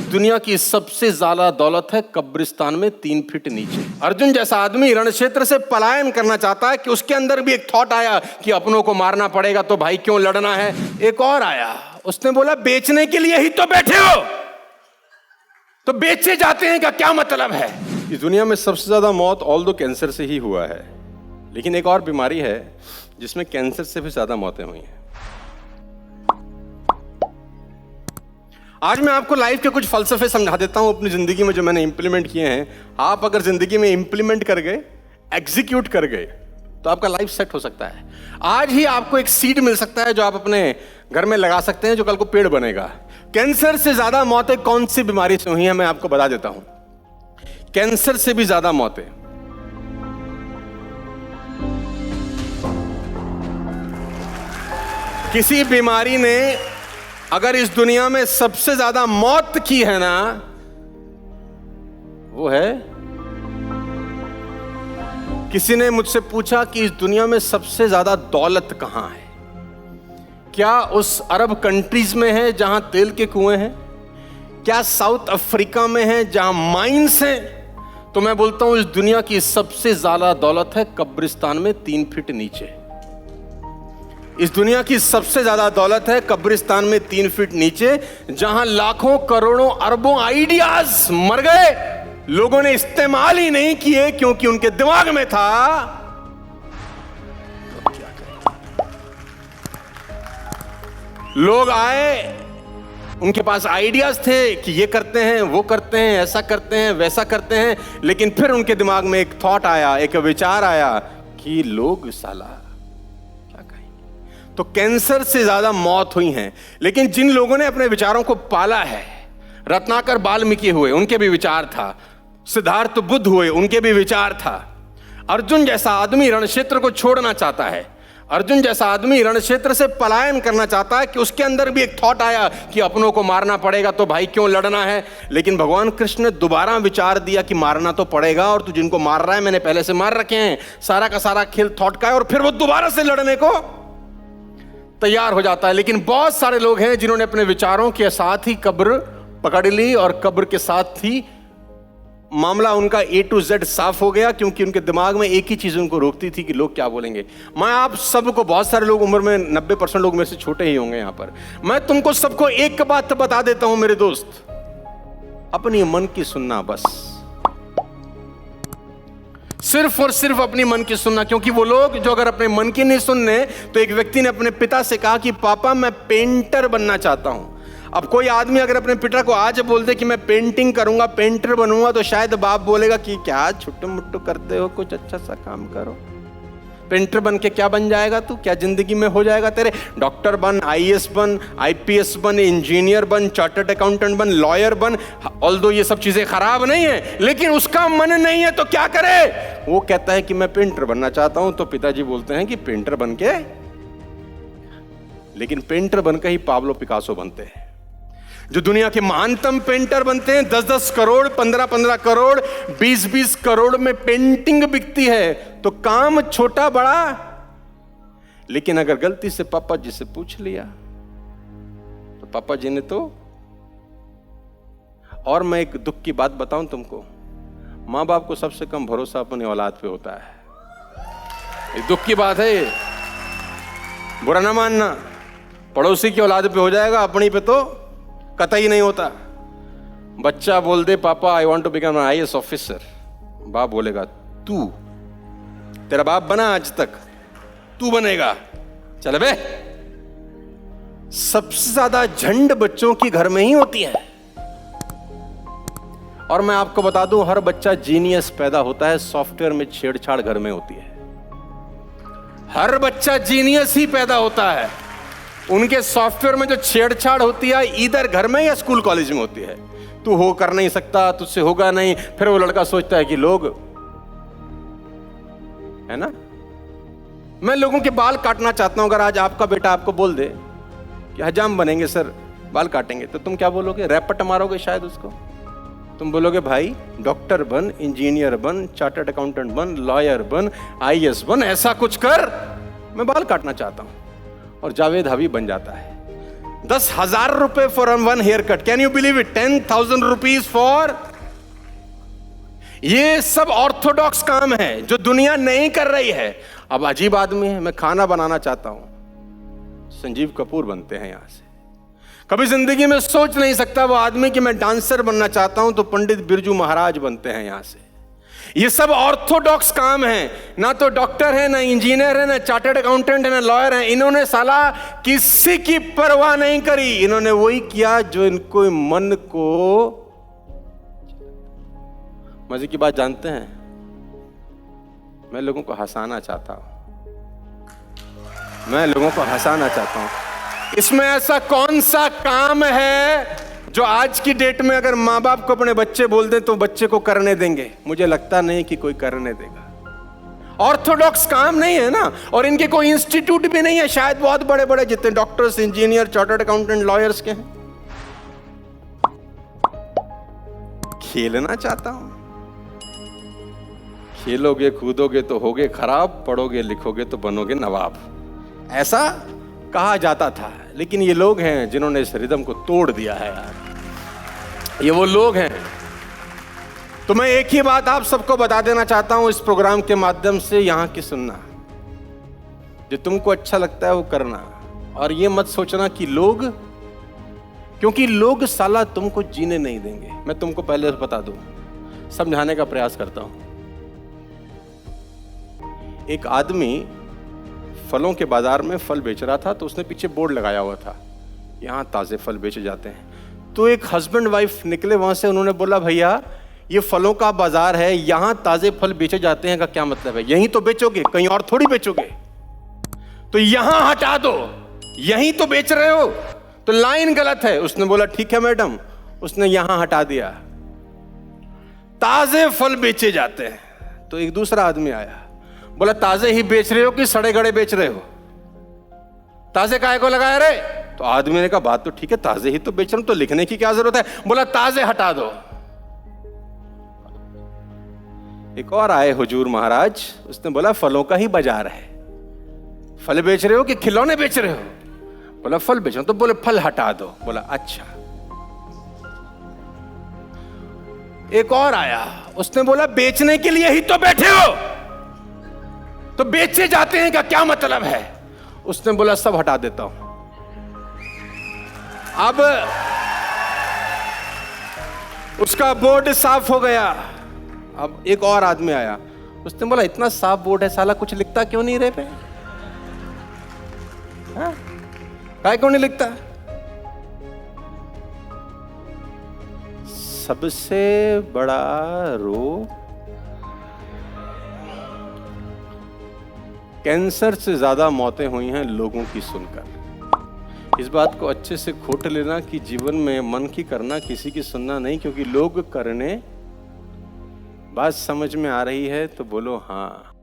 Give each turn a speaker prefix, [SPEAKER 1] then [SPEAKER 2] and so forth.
[SPEAKER 1] दुनिया की सबसे ज्यादा दौलत है कब्रिस्तान में 3 फीट नीचे। अर्जुन जैसा आदमी रण क्षेत्र से पलायन करना चाहता है कि उसके अंदर भी एक थॉट आया कि अपनों को मारना पड़ेगा तो भाई क्यों लड़ना है। एक और आया, उसने बोला बेचने के लिए ही तो बैठे हो, तो बेचे जाते हैं का क्या मतलब है। इस दुनिया में सबसे ज्यादा मौत ऑल्दो कैंसर से ही हुआ है, लेकिन एक और बीमारी है जिसमें कैंसर से भी ज्यादा मौतें हुई हैं। आज मैं आपको लाइफ के कुछ फलसफे समझा देता हूं अपनी जिंदगी में जो मैंने इंप्लीमेंट किए हैं। आप अगर जिंदगी में इंप्लीमेंट कर गए, एग्जीक्यूट कर गए, तो आपका लाइफ सेट हो सकता है। आज ही आपको एक सीड मिल सकता है जो आप अपने घर में लगा सकते हैं, जो कल को पेड़ बनेगा। कैंसर से ज्यादा मौतें कौन सी बीमारी से हुई हैं मैं आपको बता देता हूं। कैंसर से भी ज्यादा मौतें किसी बीमारी ने अगर इस दुनिया में सबसे ज्यादा मौत की है ना, वो है, किसी ने मुझसे पूछा कि इस दुनिया में सबसे ज्यादा दौलत कहां है। क्या उस अरब कंट्रीज में है जहां तेल के कुएं हैं? क्या साउथ अफ्रीका में है जहां माइंस हैं? तो मैं बोलता हूं इस दुनिया की सबसे ज्यादा दौलत है कब्रिस्तान में 3 फीट नीचे। इस दुनिया की सबसे ज्यादा दौलत है कब्रिस्तान में 3 फीट नीचे, जहां लाखों करोड़ों अरबों आइडियाज मर गए, लोगों ने इस्तेमाल ही नहीं किए क्योंकि उनके दिमाग में था तो क्या करें। लोग आए, उनके पास आइडियाज थे कि ये करते हैं, वो करते हैं, ऐसा करते हैं, वैसा करते हैं, लेकिन फिर उनके दिमाग में एक थॉट आया, एक विचार आया कि लोग साला तो कैंसर से ज्यादा मौत हुई हैं। लेकिन जिन लोगों ने अपने विचारों को पाला है, रत्नाकर वाल्मीकि हुए, उनके भी विचार था। सिद्धार्थ बुद्ध हुए, उनके भी विचार था। अर्जुन जैसा आदमी रण क्षेत्र को छोड़ना चाहता है, अर्जुन जैसा आदमी रण क्षेत्र से पलायन करना चाहता है कि उसके अंदर भी एक थॉट आया कि अपनों को मारना पड़ेगा तो भाई क्यों लड़ना है। लेकिन भगवान कृष्ण ने दोबारा विचार दिया कि मारना तो पड़ेगा, और तू जिनको मार रहा है मैंने पहले से मार रखे हैं। सारा का सारा खेल थॉट का है, और फिर वो दोबारा से लड़ने को तैयार हो जाता है। लेकिन बहुत सारे लोग हैं जिन्होंने अपने विचारों के साथ ही कब्र पकड़ ली, और कब्र के साथ ही मामला उनका A to Z साफ हो गया, क्योंकि उनके दिमाग में एक ही चीज उनको रोकती थी कि लोग क्या बोलेंगे। मैं आप सबको, बहुत सारे लोग उम्र में 90% लोग मेरे से छोटे ही होंगे यहां पर, मैं तुमको सबको एक बात बता देता हूं मेरे दोस्त, अपनी मन की सुनना, बस सिर्फ और सिर्फ अपनी मन की सुनना। क्योंकि वो लोग जो अगर अपने मन की नहीं सुनने, तो एक व्यक्ति ने अपने पिता से कहा कि पापा मैं पेंटर बनना चाहता हूं। अब कोई आदमी अगर अपने पिता को आज बोल दे कि मैं पेंटिंग करूंगा, पेंटर बनूंगा, तो शायद बाप बोलेगा कि क्या छुट्टू मुट्टू करते हो, कुछ अच्छा सा काम करो। पेंटर बन के क्या बन जाएगा तू, क्या जिंदगी में हो जाएगा तेरे? डॉक्टर बन, IAS बन, IPS बन, इंजीनियर बन, चार्टर्ड अकाउंटेंट बन, लॉयर बन। ऑल्दो ये सब चीजें खराब नहीं है, लेकिन उसका मन नहीं है तो क्या करे? वो कहता है कि मैं पेंटर बनना चाहता हूं, तो पिताजी बोलते हैं कि पेंटर बन के, लेकिन पेंटर बनकर ही पाब्लो पिकासो बनते हैं। जो दुनिया के महानतम पेंटर बनते हैं, 10-10 करोड़, 15-15 करोड़, 20-20 करोड़ में पेंटिंग बिकती है। तो काम छोटा बड़ा, लेकिन अगर गलती से पापा जी से पूछ लिया तो पापा जी ने तो, और मैं एक दुख की बात बताऊं तुमको, मां बाप को सबसे कम भरोसा अपनी औलाद पे होता है। ये दुख की बात है, ये बुरा ना मानना। पड़ोसी की औलाद पे हो जाएगा, अपनी पे तो कतई नहीं होता। बच्चा बोल दे पापा I want to become an IAS officer, बाप बोलेगा तू, तेरा बाप बना आज तक, तू बनेगा, चल बे। सबसे ज्यादा झंड बच्चों की घर में ही होती है। और मैं आपको बता दूं, हर बच्चा जीनियस पैदा होता है, सॉफ्टवेयर में छेड़छाड़ घर में होती है। हर बच्चा जीनियस ही पैदा होता है, उनके सॉफ्टवेयर में जो छेड़छाड़ होती है इधर घर में या स्कूल कॉलेज में होती है। तू हो कर नहीं सकता, तुझसे होगा नहीं। फिर वो लड़का सोचता है कि लोग, है ना। मैं लोगों के बाल काटना चाहता हूं, अगर आज आपका बेटा आपको बोल दे कि हजाम बनेंगे सर, बाल काटेंगे, तो तुम क्या बोलोगे? रैपट मारोगे शायद उसको। तुम बोलोगे भाई डॉक्टर बन, इंजीनियर बन, चार्टर्ड अकाउंटेंट बन, लॉयर बन, IAS बन, ऐसा कुछ कर, मैं बाल काटना चाहता हूं। और जावेद हबीब बन जाता है। 10,000 रुपए for one haircut. Can you believe it? 10,000 rupees for. ये सब ऑर्थोडॉक्स काम है जो दुनिया नहीं कर रही है। अब अजीब आदमी है, मैं खाना बनाना चाहता हूं, संजीव कपूर बनते हैं यहां से। कभी जिंदगी में सोच नहीं सकता वो आदमी कि मैं डांसर बनना चाहता हूं, तो पंडित बिरजू महाराज बनते हैं यहां से। ये सब ऑर्थोडॉक्स काम है। ना तो डॉक्टर है, ना इंजीनियर है, ना चार्टर्ड अकाउंटेंट है, ना लॉयर है। इन्होंने साला किसी की परवाह नहीं करी। इन्होंने वही किया जो इनको मन को। मजे की बात जानते हैं, मैं लोगों को हंसाना चाहता हूं। मैं लोगों को हंसाना चाहता हूं। इसमें ऐसा कौन सा काम है जो आज की डेट में अगर माँ बाप को अपने बच्चे बोल दें तो बच्चे को करने देंगे? मुझे लगता नहीं कि कोई करने देगा। ऑर्थोडॉक्स काम नहीं है ना। और इनके कोई इंस्टीट्यूट भी नहीं है, शायद बहुत बड़े बड़े जितने doctors, engineer, chartered accountant, lawyers के हैं। खेलना चाहता हूं। खेलोगे कूदोगे तो होगे खराब, पढ़ोगे लिखोगे तो बनोगे नवाब, ऐसा कहा जाता था। लेकिन ये लोग हैं जिन्होंने इस रिदम को तोड़ दिया है यार। ये वो लोग हैं। तो मैं एक ही बात आप सबको बता देना चाहता हूं इस प्रोग्राम के माध्यम से, यहां की सुनना, जो तुमको अच्छा लगता है वो करना। और ये मत सोचना कि लोग, क्योंकि लोग साला तुमको जीने नहीं देंगे। मैं तुमको पहले बता दूं, समझाने का प्रयास करता हूं। एक आदमी फलों के बाजार में फल बेच रहा था, तो उसने पीछे बोर्ड लगाया हुआ था, यहाँ ताजे फल बेचे जाते हैं। तो एक हस्बैंड वाइफ निकले वहां से, उन्होंने बोला भैया ये फलों का बाजार है, यहाँ ताजे फल बेचे जाते हैं का क्या मतलब है? यहीं तो बेचोगे, कहीं और थोड़ी बेचोगे। तो यहां हटा दो, यहीं तो बेच रहे हो, तो लाइन गलत है। उसने बोला ठीक है मैडम। उसने यहां हटा दिया, ताजे फल बेचे जाते हैं। तो एक दूसरा आदमी आया, बोला ताजे ही बेच रहे हो कि सड़े गड़े बेच रहे हो? ताजे काहे को लगाया रे? तो आदमी ने कहा बात तो ठीक है, ताजे ही तो बेच रहा हूं, तो लिखने की क्या जरूरत है? बोला ताजे हटा दो। एक और आए हुजूर महाराज, उसने बोला फलों का ही बाजार है, फल बेच रहे हो कि खिलौने बेच रहे हो? बोला फल बेच रहा हूं। तो बोले फल हटा दो। बोला अच्छा। एक और आया, उसने बोला बेचने के लिए ही तो बैठे हो, तो बेचे जाते हैं का क्या मतलब है? उसने बोला सब हटा देता हूं। अब उसका बोर्ड साफ हो गया। अब एक और आदमी आया, उसने बोला इतना साफ बोर्ड है, साला कुछ लिखता क्यों नहीं रे पे? काय क्यों नहीं लिखता? सबसे बड़ा रोग कैंसर से ज्यादा मौतें हुई हैं लोगों की सुनकर। इस बात को अच्छे से खोट लेना कि जीवन में मन की करना, किसी की सुनना नहीं, क्योंकि लोग करने। बात समझ में आ रही है तो बोलो हाँ।